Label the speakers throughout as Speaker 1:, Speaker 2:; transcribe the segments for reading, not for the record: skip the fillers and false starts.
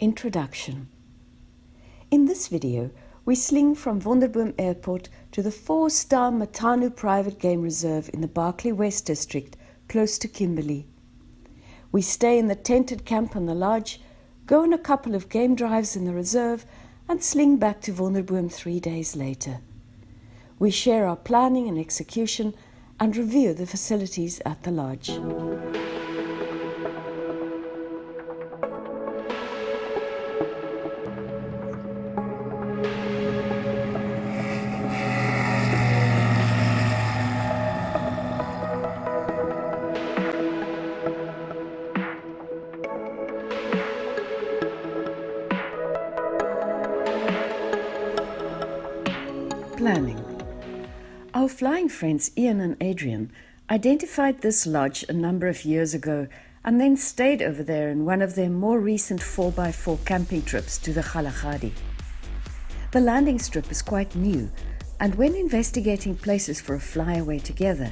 Speaker 1: Introduction. In this video, we sling from Wonderboom Airport to the 4-star Mattanu Private Game Reserve in the Barkley West district, close to Kimberley. We stay in the tented camp on the lodge, go on a couple of game drives in the reserve, and sling back to Wonderboom 3 days later. We share our planning and execution and review the facilities at the lodge. Planning. Our flying friends Ian and Adrian identified this lodge a number of years ago and then stayed over there in one of their more recent 4x4 camping trips to the Kgalagadi. The landing strip is quite new, and when investigating places for a flyaway together,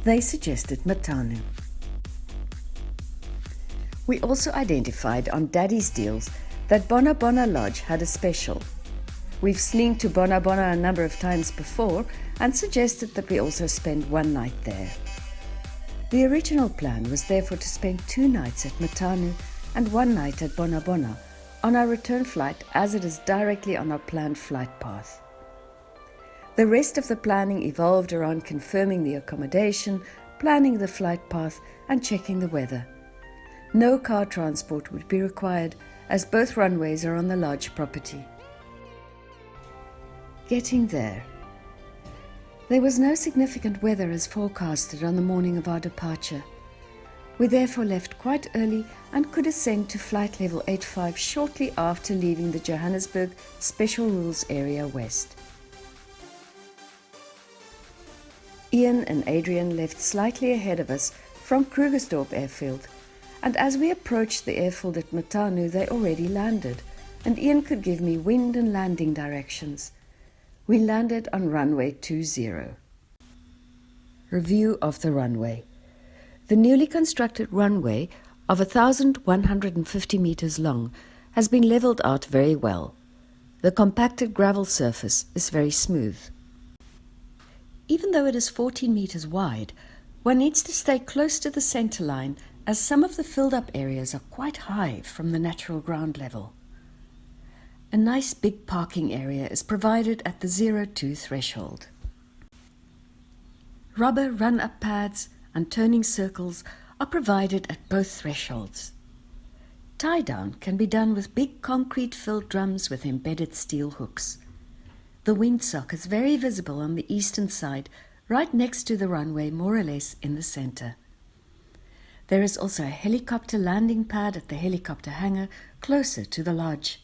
Speaker 1: they suggested Mattanu. We also identified on Daddy's Deals that Bona Bona Lodge had a special. We've slinged to Bona Bona a number of times before and suggested that we also spend one night there. The original plan was therefore to spend 2 nights at Mattanu and 1 night at Bona Bona on our return flight, as it is directly on our planned flight path. The rest of the planning evolved around confirming the accommodation, planning the flight path, and checking the weather. No car transport would be required, as both runways are on the lodge property. Getting there. There was no significant weather as forecasted on the morning of our departure. We therefore left quite early and could ascend to flight level 85 shortly after leaving the Johannesburg Special Rules Area West. Ian and Adrian left slightly ahead of us from Krugersdorp Airfield, and as we approached the airfield at Mattanu, they already landed, and Ian could give me wind and landing directions. We landed on runway 20. Review of the runway. The newly constructed runway of 1,150 meters long has been leveled out very well. The compacted gravel surface is very smooth. Even though it is 14 meters wide, one needs to stay close to the center line, as some of the filled up areas are quite high from the natural ground level. A nice big parking area is provided at the 02 threshold. Rubber run-up pads and turning circles are provided at both thresholds. Tie-down can be done with big concrete-filled drums with embedded steel hooks. The windsock is very visible on the eastern side, right next to the runway, more or less in the center. There is also a helicopter landing pad at the helicopter hangar closer to the lodge.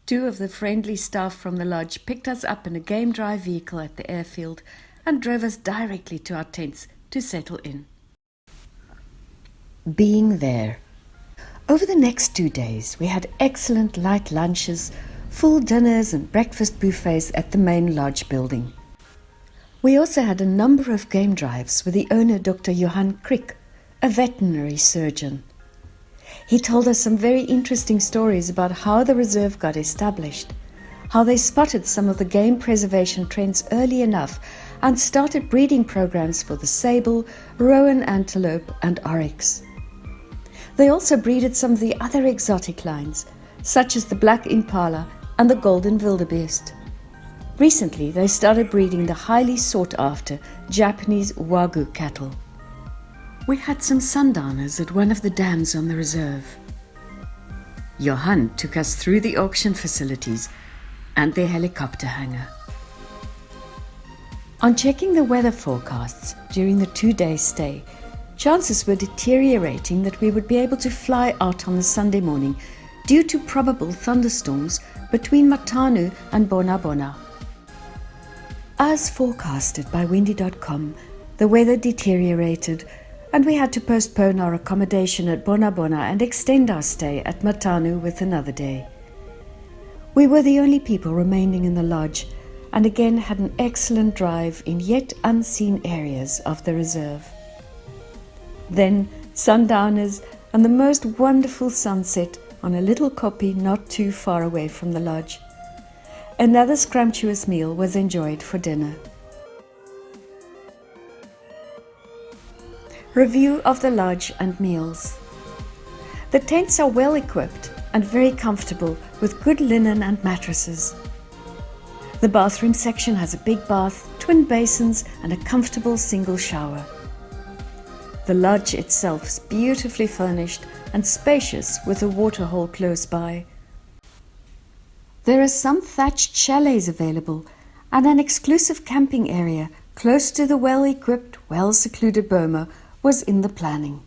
Speaker 1: 2 of the friendly staff from the lodge picked us up in a game drive vehicle at the airfield and drove us directly to our tents to settle in. Being there. Over the next 2 days, we had excellent light lunches, full dinners and breakfast buffets at the main lodge building. We also had a number of game drives with the owner, Dr. Johan Krick, a veterinary surgeon. He told us some very interesting stories about how the reserve got established, how they spotted some of the game preservation trends early enough and started breeding programs for the sable, rowan antelope and oryx. They also breeded some of the other exotic lines, such as the black impala and the golden wildebeest. Recently, they started breeding the highly sought-after Japanese Wagyu cattle. We had some sundowners at one of the dams on the reserve. Johan took us through the auction facilities and their helicopter hangar. On checking the weather forecasts during the 2-day stay, chances were deteriorating that we would be able to fly out on the Sunday morning due to probable thunderstorms between Mattanu and Bona Bona. As forecasted by windy.com, the weather deteriorated and we had to postpone our accommodation at Bona Bona and extend our stay at Mattanu with another day. We were the only people remaining in the lodge and again had an excellent drive in yet unseen areas of the reserve. Then sundowners and the most wonderful sunset on a little koppie not too far away from the lodge. Another scrumptious meal was enjoyed for dinner. Review of the lodge and meals. The tents are well equipped and very comfortable with good linen and mattresses. The bathroom section has a big bath, twin basins and a comfortable single shower. The lodge itself is beautifully furnished and spacious with a waterhole close by. There are some thatched chalets available and an exclusive camping area close to the well-equipped, well-secluded boma was in the planning.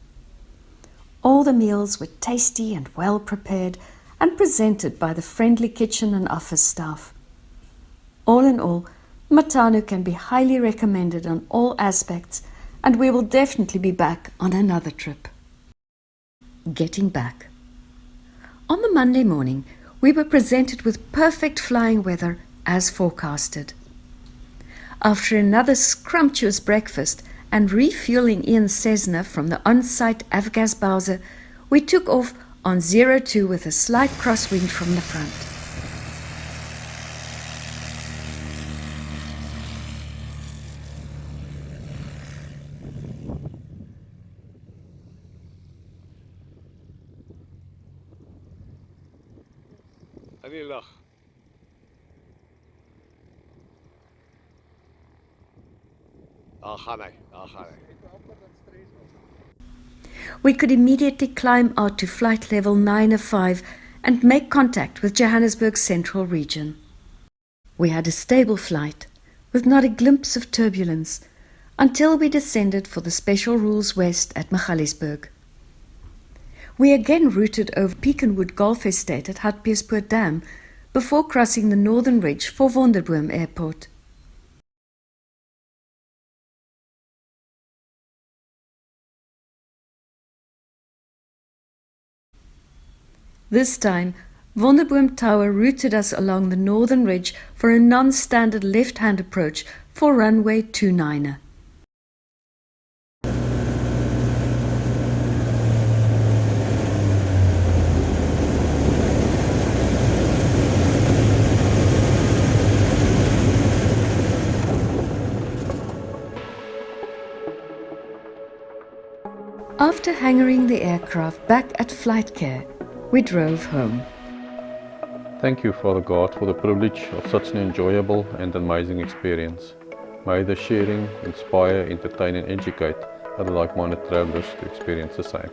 Speaker 1: All the meals were tasty and well prepared and presented by the friendly kitchen and office staff. All in all, Mattanu can be highly recommended on all aspects, and we will definitely be back on another trip. Getting back. On the Monday morning, we were presented with perfect flying weather as forecasted. After another scrumptious breakfast and refueling Ian Cessna from the on-site Avgas Bowser, we took off on 02 with a slight crosswind from the front. We could immediately climb out to flight level 905 and make contact with Johannesburg's central region. We had a stable flight, with not a glimpse of turbulence, until we descended for the Special Rules West at Magaliesburg. We again routed over Peakenwood Golf Estate at Hartbeespoort Dam before crossing the northern ridge for Wonderboom Airport. This time, Wonderboom Tower routed us along the northern ridge for a non-standard left-hand approach for runway 29er. After hangering the aircraft back at flight care, we drove home.
Speaker 2: Thank you, Father God, for the privilege of such an enjoyable and amazing experience. May the sharing inspire, entertain and educate other like-minded travelers to experience the same.